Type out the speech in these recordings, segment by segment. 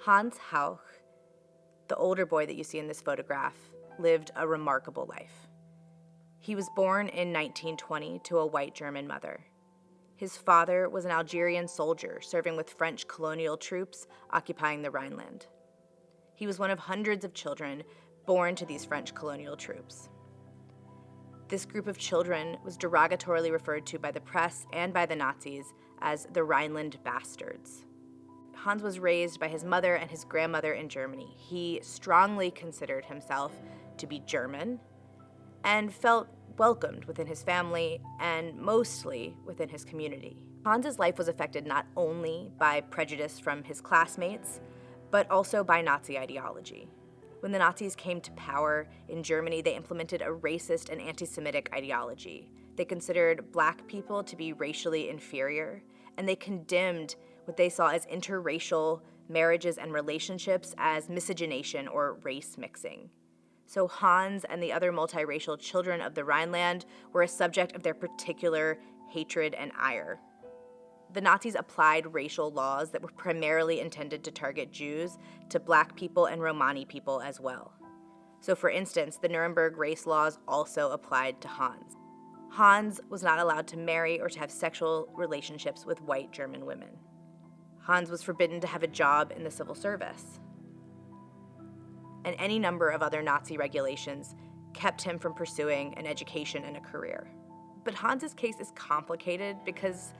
Hans Hauch, the older boy that you see in this photograph, lived a remarkable life. He was born in 1920 to a white German mother. His father was an Algerian soldier serving with French colonial troops occupying the Rhineland. He was one of hundreds of children born to these French colonial troops. This group of children was derogatorily referred to by the press and by the Nazis as the Rhineland bastards. Hans was raised by his mother and his grandmother in Germany. He strongly considered himself to be German and felt welcomed within his family and mostly within his community. Hans's life was affected not only by prejudice from his classmates, but also by Nazi ideology. When the Nazis came to power in Germany, they implemented a racist and anti-Semitic ideology. They considered Black people to be racially inferior, and they condemned what they saw as interracial marriages and relationships as miscegenation or race mixing. So Hans and the other multiracial children of the Rhineland were a subject of their particular hatred and ire. The Nazis applied racial laws that were primarily intended to target Jews to Black people and Romani people as well. So for instance, the Nuremberg race laws also applied to Hans. Hans was not allowed to marry or to have sexual relationships with white German women. Hans was forbidden to have a job in the civil service. And any number of other Nazi regulations kept him from pursuing an education and a career. But Hans's case is complicated because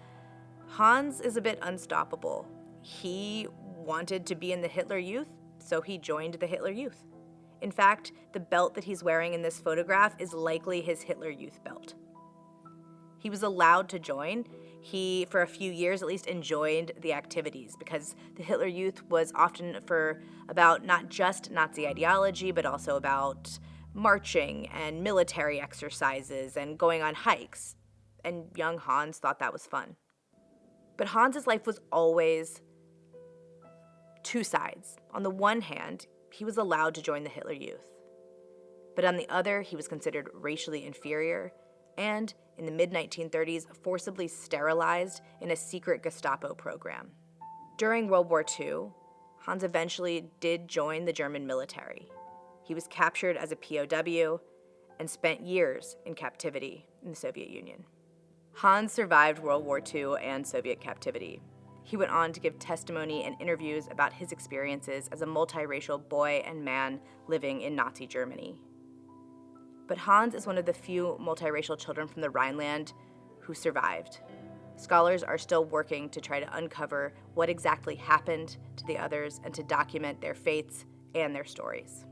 Hans is a bit unstoppable. He wanted to be in the Hitler Youth, so he joined the Hitler Youth. In fact, the belt that he's wearing in this photograph is likely his Hitler Youth belt. He was allowed to join. He, for a few years at least, enjoyed the activities because the Hitler Youth was often about not just Nazi ideology, but also about marching and military exercises and going on hikes. And young Hans thought that was fun. But Hans's life was always two sides. On the one hand, he was allowed to join the Hitler Youth. But on the other, he was considered racially inferior and, in the mid-1930s, forcibly sterilized in a secret Gestapo program. During World War II, Hans eventually did join the German military. He was captured as a POW and spent years in captivity in the Soviet Union. Hans survived World War II and Soviet captivity. He went on to give testimony and interviews about his experiences as a multiracial boy and man living in Nazi Germany. But Hans is one of the few multiracial children from the Rhineland who survived. Scholars are still working to try to uncover what exactly happened to the others and to document their fates and their stories.